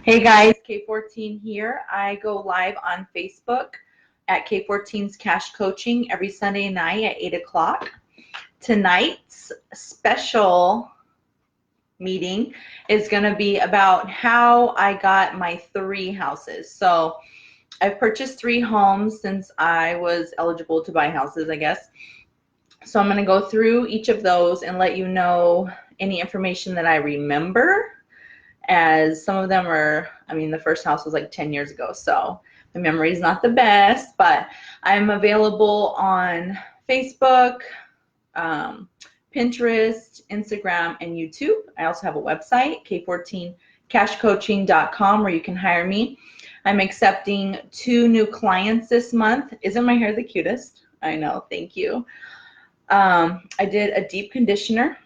Hey guys, K14 here. I go live on Facebook at K14's Cash Coaching every Sunday night at 8 o'clock. Tonight's special meeting is going to be about how I got my 3 houses. So I've purchased 3 homes since I was eligible to buy houses, I guess. So I'm going to go through each of those and let you know any information that I remember, as some of them are, the first house was like 10 years ago, so my memory is not the best, but I'm available on Facebook, Pinterest, Instagram, and YouTube. I also have a website, K14cashcoaching.com, where you can hire me. I'm accepting 2 new clients this month. Isn't my hair the cutest? I know, thank you. I did a deep conditioner,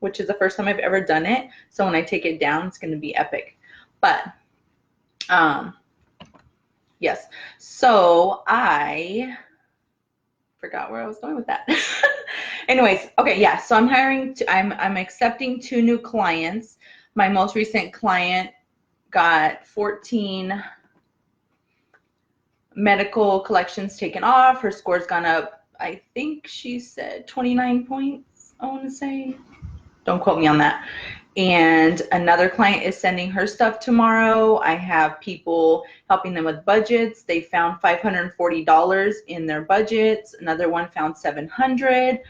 which is the first time I've ever done it. So when I take it down, it's going to be epic. But, yes. So I forgot where I was going with that. Anyways, okay, yeah. So I'm I'm accepting 2 new clients. My most recent client got 14 medical collections taken off. Her score's gone up, I think she said 29 points, I want to say. Don't quote me on that. And another client is sending her stuff tomorrow. I have people helping them with budgets. They found $540 in their budgets. Another one found $700.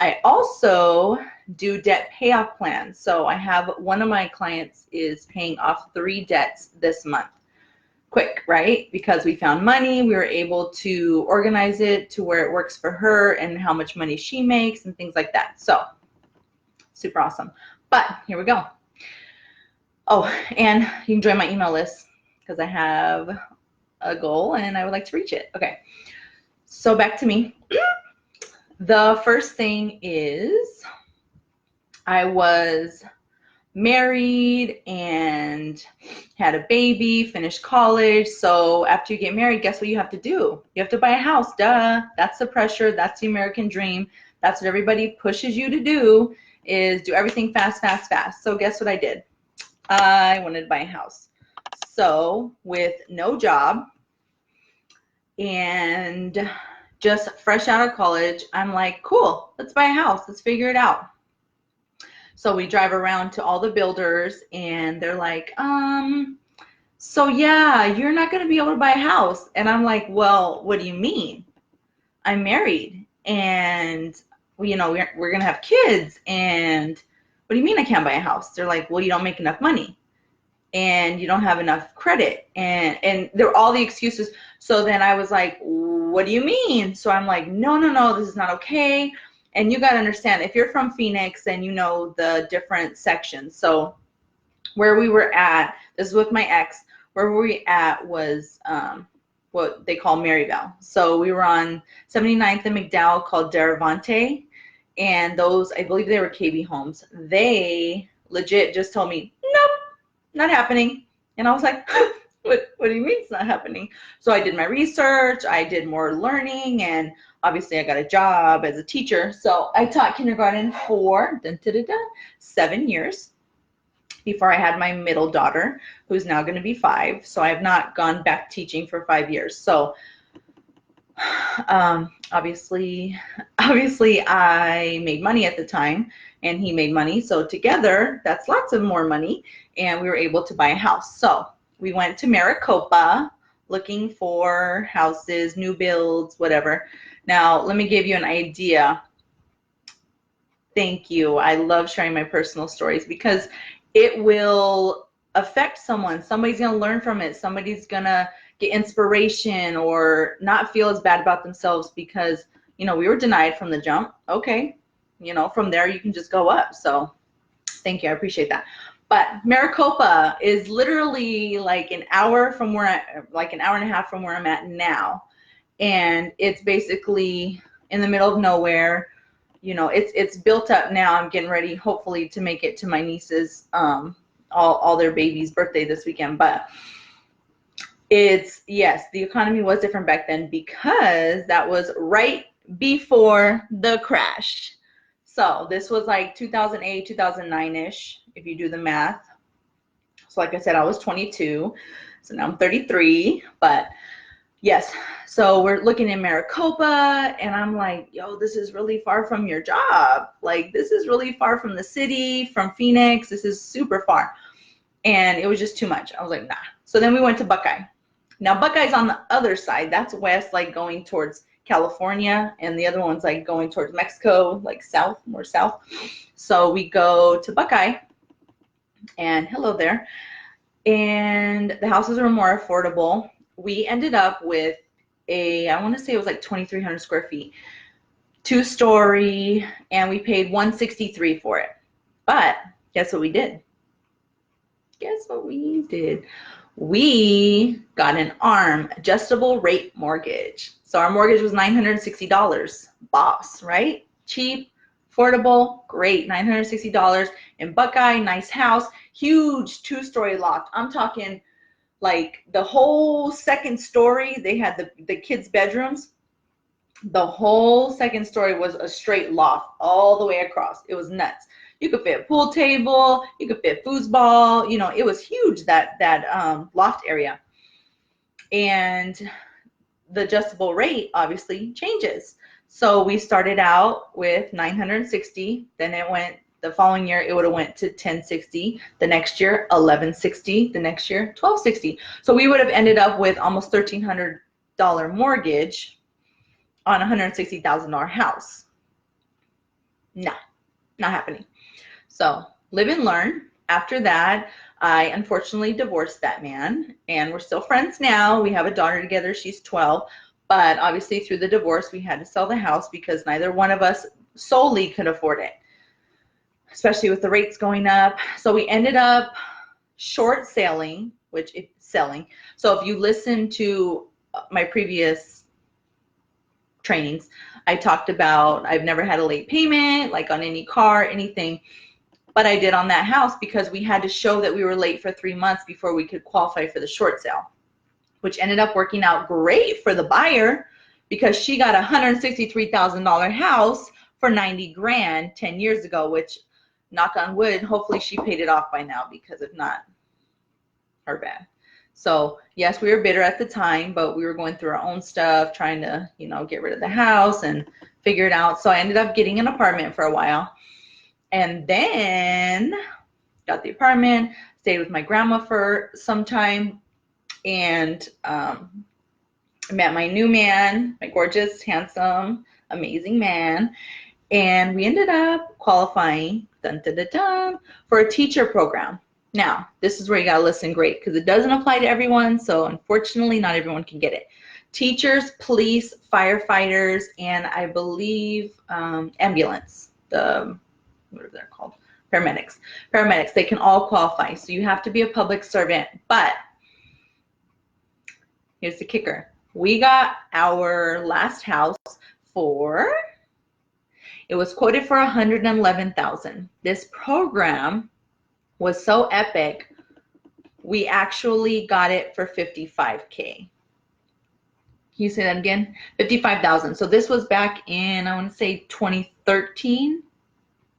I also do debt payoff plans. So I have one of my clients is paying off 3 debts this month. Quick, right? Because we found money, we were able to organize it to where it works for her and how much money she makes and things like that. So super awesome. But here we go. Oh, and you can join my email list because I have a goal and I would like to reach it. Okay, so back to me. The first thing is I was married and had a baby, finished college. So after you get married, guess what you have to do? You have to buy a house. Duh. That's the pressure. That's the American dream. That's what everybody pushes you to do, is do everything fast, fast, fast. So guess what I did? I wanted to buy a house. So with no job and just fresh out of college, I'm like, cool, let's buy a house. Let's figure it out. So we drive around to all the builders and they're like, so yeah, you're not going to be able to buy a house. And I'm like, well, what do you mean? I'm married and we're going to have kids, and what do you mean I can't buy a house? They're like, well, you don't make enough money and you don't have enough credit, and they're all the excuses. So then I was like, what do you mean? So I'm like, no, this is not okay. And you got to understand, if you're from Phoenix, then you know the different sections. So where we were at, this is with my ex, where we were at was what they call Maryvale. So we were on 79th and McDowell, called Daravante. And those, I believe they were KB homes. They legit just told me, nope, not happening. And I was like, what do you mean it's not happening? So I did my research, I did more learning, and obviously I got a job as a teacher. So I taught kindergarten for 7 years before I had my middle daughter, who's now going to be 5. So I have not gone back teaching for 5 years. So obviously I made money at the time and he made money. So together, that's lots of more money. And we were able to buy a house. So we went to Maricopa looking for houses, new builds, whatever. Now, let me give you an idea. Thank you. I love sharing my personal stories because it will affect someone. Somebody's going to learn from it. Somebody's going to get inspiration or not feel as bad about themselves because, we were denied from the jump. Okay. From there you can just go up. So thank you. I appreciate that. But Maricopa is literally like an hour from like an hour and a half from where I'm at now. And it's basically in the middle of nowhere. It's built up now. I'm getting ready, hopefully, to make it to my niece's, all their babies' birthday this weekend. But yes, the economy was different back then because that was right before the crash. So this was like 2008, 2009-ish, if you do the math. So like I said, I was 22. So now I'm 33. But yes, so we're looking in Maricopa, and I'm like, yo, this is really far from your job. Like, this is really far from the city, from Phoenix. This is super far. And it was just too much. I was like, nah. So then we went to Buckeye. Now, Buckeye's on the other side. That's west, like going towards California, and the other one's like going towards Mexico, like south, more south. So we go to Buckeye, and hello there. And the houses were more affordable. We ended up with I want to say it was like 2,300 square feet, 2-story, and we paid $163 for it. But guess what we did? Guess what we did? We got an ARM, adjustable rate mortgage. So our mortgage was $960. Boss, right? Cheap, affordable, great. $960 in Buckeye, nice house, huge 2-story loft. I'm talking like the whole second story, they had the kids' bedrooms. The whole second story was a straight loft all the way across. It was nuts. You could fit a pool table, you could fit foosball, you know, it was huge, that loft area. And the adjustable rate obviously changes. So we started out with $960, then it went, the following year it would have went to $1,060, the next year $1,160, the next year $1,260. So we would have ended up with almost $1,300 mortgage on a $160,000 house. Nah, not happening. So live and learn. After that, I unfortunately divorced that man, and we're still friends now. We have a daughter together. She's 12. But obviously through the divorce, we had to sell the house because neither one of us solely could afford it, especially with the rates going up. So we ended up short selling, which it's selling. So if you listen to my previous trainings, I talked about I've never had a late payment, like on any car, anything. But I did on that house because we had to show that we were late for 3 months before we could qualify for the short sale, which ended up working out great for the buyer because she got a $163,000 house for $90,000 10 years ago, which, knock on wood, hopefully she paid it off by now, because if not, her bad. So yes, we were bitter at the time, but we were going through our own stuff, trying to, you know, get rid of the house and figure it out. So I ended up getting an apartment for a while. And then got the apartment, stayed with my grandma for some time, and met my new man, my gorgeous, handsome, amazing man. And we ended up qualifying, dun, dun, dun, dun, for a teacher program. Now, this is where you got to listen great, because it doesn't apply to everyone. So unfortunately, not everyone can get it. Teachers, police, firefighters, and I believe ambulance, whatever they're called, paramedics. Paramedics, they can all qualify. So you have to be a public servant. But here's the kicker. We got our last house for, it was quoted for $111,000. This program was so epic, we actually got it for $55K. Can you say that again? $55,000. So this was back in, I want to say 2013.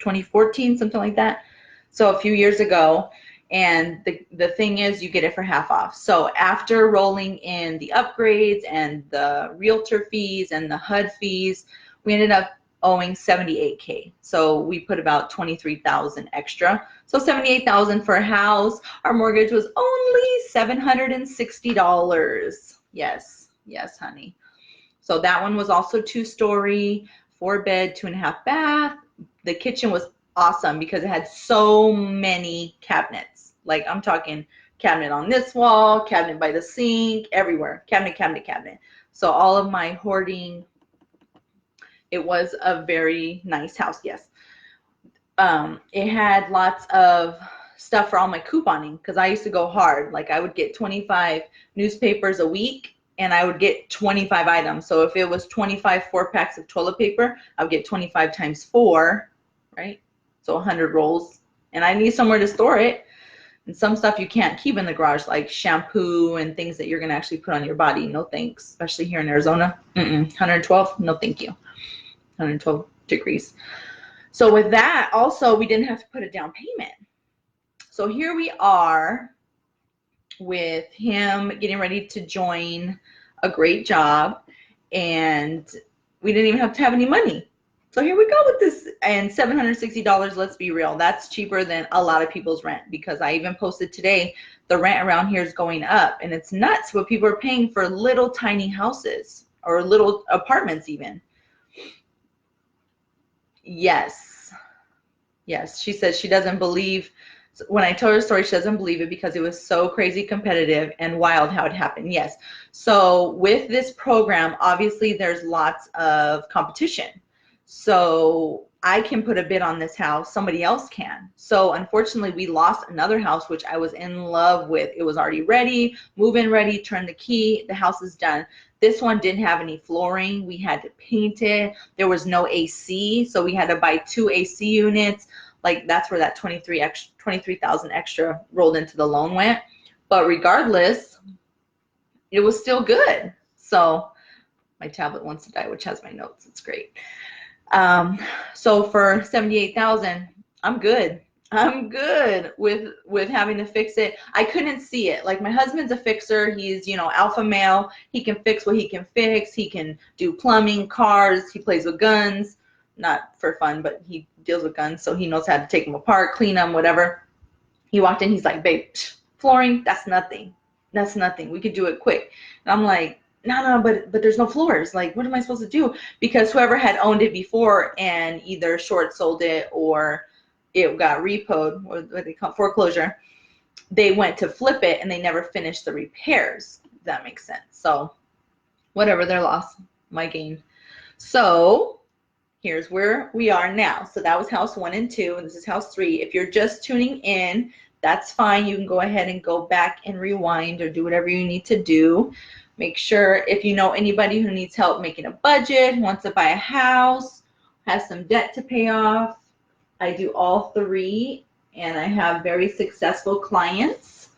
2014, something like that. So a few years ago. And the thing is, you get it for half off. So after rolling in the upgrades and the realtor fees and the HUD fees, we ended up owing $78K. So we put about $23,000 extra. So $78,000 for a house. Our mortgage was only $760. Yes, yes, honey. So that one was also 2-story, 4-bed, 2.5 bath. The kitchen was awesome because it had so many cabinets. Like, I'm talking cabinet on this wall, cabinet by the sink, everywhere. Cabinet, cabinet, cabinet. So all of my hoarding, it was a very nice house, yes. It had lots of stuff for all my couponing because I used to go hard. Like, I would get 25 newspapers a week, and I would get 25 items. So if it was 25 4-packs of toilet paper, I would get 25 times 4, right? So 100 rolls. And I need somewhere to store it. And some stuff you can't keep in the garage, like shampoo and things that you're going to actually put on your body. No thanks, especially here in Arizona. 112, no thank you. 112 degrees. So with that, also, we didn't have to put a down payment. So here we are with him getting ready to join a great job, and we didn't even have to have any money. So here we go with this. And $760, let's be real, that's cheaper than a lot of people's rent, because I even posted today the rent around here is going up, and it's nuts what people are paying for little tiny houses or little apartments even. Yes, she says she doesn't believe, when I told her story, she doesn't believe it because it was so crazy competitive and wild how it happened. Yes. So with this program, obviously there's lots of competition. So I can put a bid on this house, somebody else can. So unfortunately we lost another house, which I was in love with. It was already ready, move-in ready, turn the key, the house is done. This one didn't have any flooring. We had to paint it. There was no AC, so we had to buy 2 AC units. Like, that's where that 23,000 extra rolled into the loan went. But regardless, it was still good. So my tablet wants to die, which has my notes. It's great. So for 78,000, I'm good. I'm good with having to fix it. I couldn't see it. Like, my husband's a fixer. He's, you know, alpha male. He can fix what he can fix. He can do plumbing, cars. He plays with guns. Not for fun, but he deals with guns, so he knows how to take them apart, clean them, whatever. He walked in, he's like, babe, flooring, that's nothing. That's nothing. We could do it quick. And I'm like, no, but there's no floors. Like, what am I supposed to do? Because whoever had owned it before and either short sold it or it got repoed, or what they call foreclosure, they went to flip it and they never finished the repairs, if that makes sense. So whatever, their loss, my gain. So here's where we are now. So that was house 1 and 2, and this is house 3. If you're just tuning in, that's fine. You can go ahead and go back and rewind or do whatever you need to do. Make sure, if you know anybody who needs help making a budget, wants to buy a house, has some debt to pay off, I do all 3, and I have very successful clients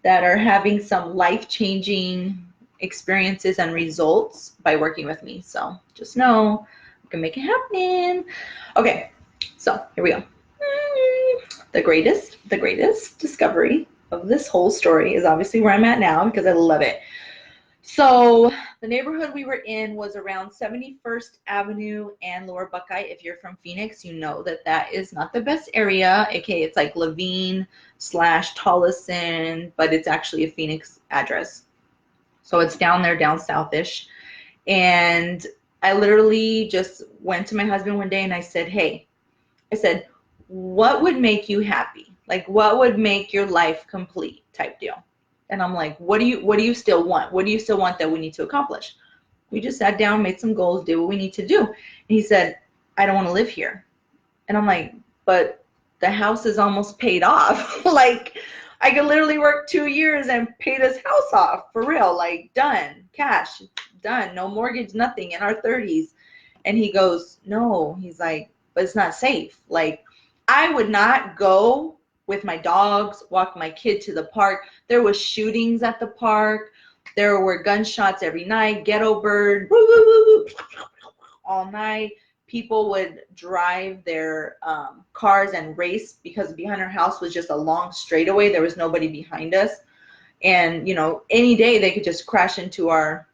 that are having some life-changing experiences and results by working with me. So just know I can make it happen. Okay, so here we go. The greatest discovery of this whole story is obviously where I'm at now, because I love it. So the neighborhood we were in was around 71st Avenue and Lower Buckeye. If you're from Phoenix, you know that that is not the best area. Okay, it's like Levine / Tolleson, but it's actually a Phoenix address. So it's down there, down southish. And I literally just went to my husband one day and I said, hey, what would make you happy? Like, what would make your life complete type deal? And I'm like, what do you still want? What do you still want that we need to accomplish? We just sat down, made some goals, did what we need to do. And he said, I don't want to live here. And I'm like, but the house is almost paid off. Like, I could literally work 2 years and pay this house off for real. Like, done, cash, done, no mortgage, nothing, in our 30s. And he goes, no. He's like, but it's not safe. Like, I would not go with my dogs, walk my kid to the park. There was shootings at the park. There were gunshots every night, ghetto bird, woo, woo, woo, woo, all night. People would drive their cars and race, because behind our house was just a long straightaway. There was nobody behind us. And, you know, any day they could just crash into our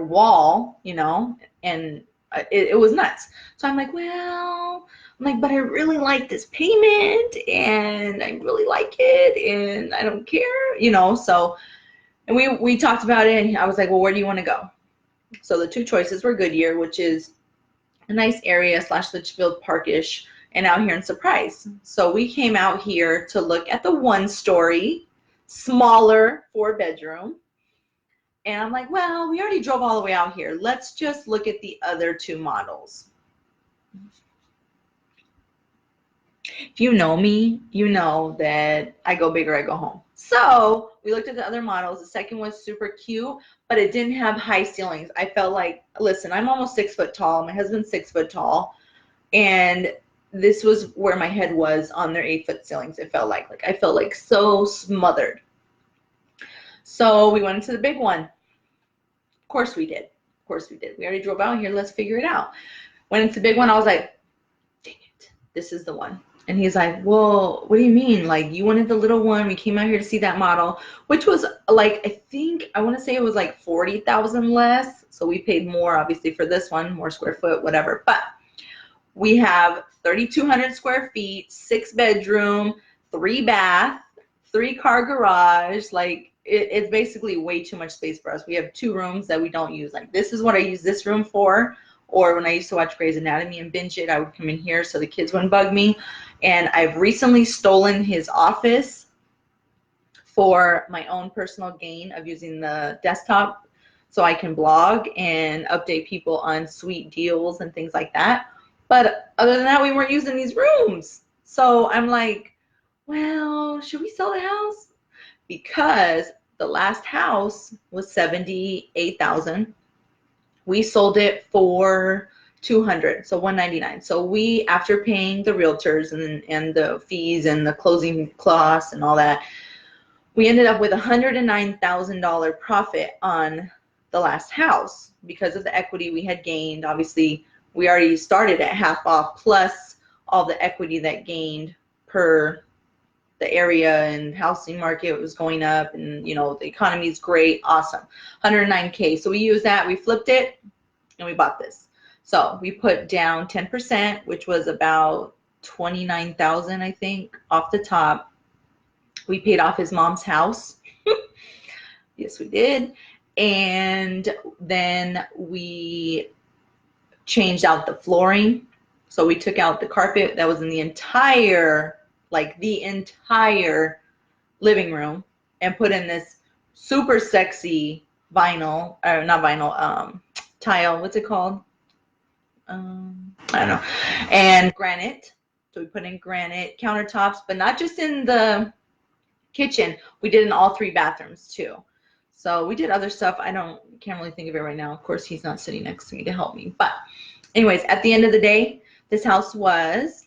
wall, you know, and it was nuts. So I'm like, well, but I really like this payment, and I really like it, and I don't care, you know. So, and we talked about it, and I was like, well, where do you want to go? So the 2 choices were Goodyear, which is a nice area / Litchfield Parkish, and out here in Surprise. So we came out here to look at the 1-story, smaller 4-bedroom. And I'm like, well, we already drove all the way out here. Let's just look at the other 2 models. If you know me, you know that I go big or I go home. So we looked at the other models. The second was super cute, but it didn't have high ceilings. I felt like, listen, I'm almost 6 foot tall. My husband's 6 foot tall. And this was where my head was on their 8-foot ceilings. It felt like I felt like so smothered. So we went into the big one. Of course we did. Of course we did. We already drove out here. Let's figure it out. Went into the big one. I was like, dang it, this is the one. And he's like, well, what do you mean? Like, you wanted the little one. We came out here to see that model, which was like, I want to say it was like 40,000 less. So we paid more, obviously, for this one, more square foot, whatever. But we have 3,200 square feet, 6-bedroom, 3-bath, 3-car garage. Like, it's basically way too much space for us. We have 2 rooms that we don't use. Like, this is what I use this room for. Or when I used to watch Grey's Anatomy and binge it, I would come in here so the kids wouldn't bug me. And I've recently stolen his office for my own personal gain of using the desktop so I can blog and update people on sweet deals and things like that. But other than that, we weren't using these rooms. So I'm like, well, should we sell the house? Because the last house was $78,000. We sold it for $200, so $199. So we, after paying the realtors and the fees and the closing costs and all that, we ended up with $109,000 profit on the last house because of the equity we had gained. Obviously, we already started at half off plus all the equity that gained per the area, and housing market was going up, and you know, the economy is great, awesome. 109K. So we used that, we flipped it, and we bought this. So we put down 10%, which was about 29,000, I think, off the top. We paid off his mom's house. Yes, we did. And then we changed out the flooring. So we took out the carpet that was in the entire, like the entire living room, and put in this super sexy vinyl, or not vinyl, tile, what's it called? I don't know. And granite. So we put in granite countertops, but not just in the kitchen. We did in all 3 bathrooms too. So we did other stuff. Can't really think of it right now. Of course, he's not sitting next to me to help me. But anyways, at the end of the day, this house was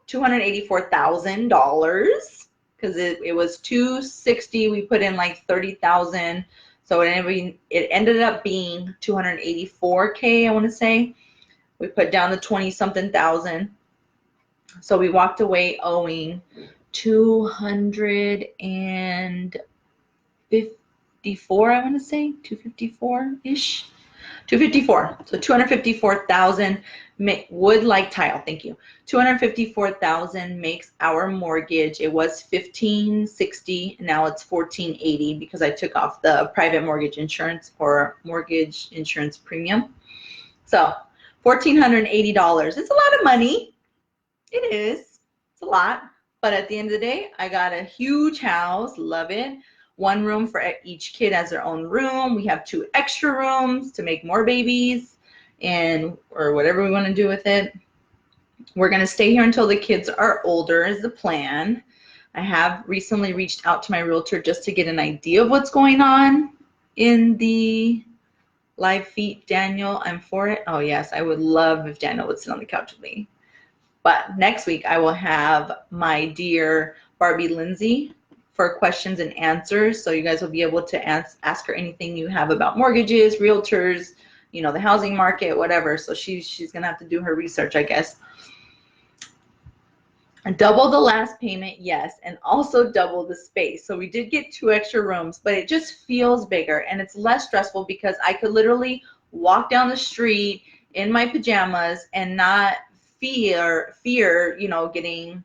$284,000 because it was $260,000. We put in like $30,000. So it ended up being $284K, I want to say. We put down the 20-something thousand. So we walked away owing $254, I want to say, 254-ish. 254. So 254,000 wood like tile. Thank you. 254,000 makes our mortgage. It was $1,560. Now it's $1,480 because I took off the private mortgage insurance or mortgage insurance premium. So $1,480. It's a lot of money. It is. It's a lot. But at the end of the day, I got a huge house. Love it. 1 room for each kid as their own room. We have 2 extra rooms to make more babies or whatever we want to do with it. We're going to stay here until the kids are older is the plan. I have recently reached out to my realtor just to get an idea of what's going on in the live feed. Daniel, I'm for it. Oh, yes, I would love if Daniel would sit on the couch with me. But next week, I will have my dear Barbie Lindsay for questions and answers. So you guys will be able to ask her anything you have about mortgages, realtors, you know, the housing market, whatever. So she's going to have to do her research, I guess. Double the last payment, yes, and also double the space. So we did get 2 extra rooms, but it just feels bigger and it's less stressful because I could literally walk down the street in my pajamas and not fear, you know, getting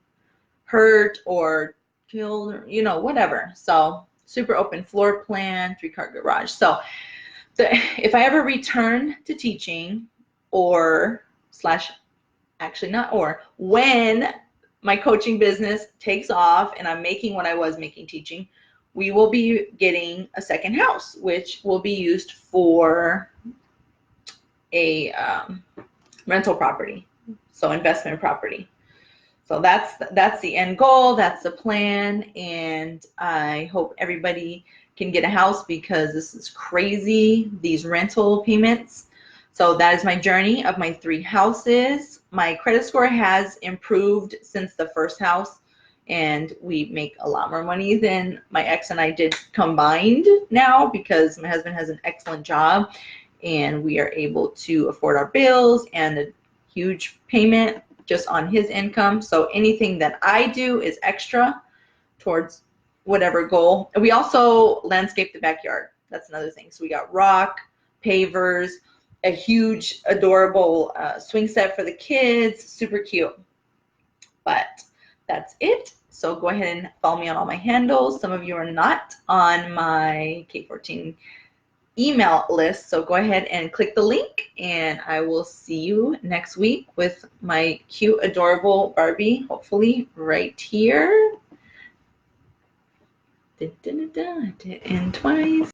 hurt or killed or, you know, whatever. So super open floor plan, 3-car garage. So if I ever return to teaching when my coaching business takes off and I'm making what I was making teaching, we will be getting a second house, which will be used for a rental property, so investment property. So that's the end goal, that's the plan, and I hope everybody can get a house because this is crazy, these rental payments. So that is my journey of my 3 houses. My credit score has improved since the first house, and we make a lot more money than my ex and I did combined now because my husband has an excellent job and we are able to afford our bills and a huge payment. just on his income. So anything that I do is extra towards whatever goal. And we also landscape the backyard. That's another thing. So we got rock, pavers, a huge, adorable swing set for the kids. Super cute. But that's it. So go ahead and follow me on all my handles. Some of you are not on my K14 email list, so go ahead and click the link, and I will see you next week with my cute, adorable Barbie, hopefully right here. Da, da, da, da. I did it in twice.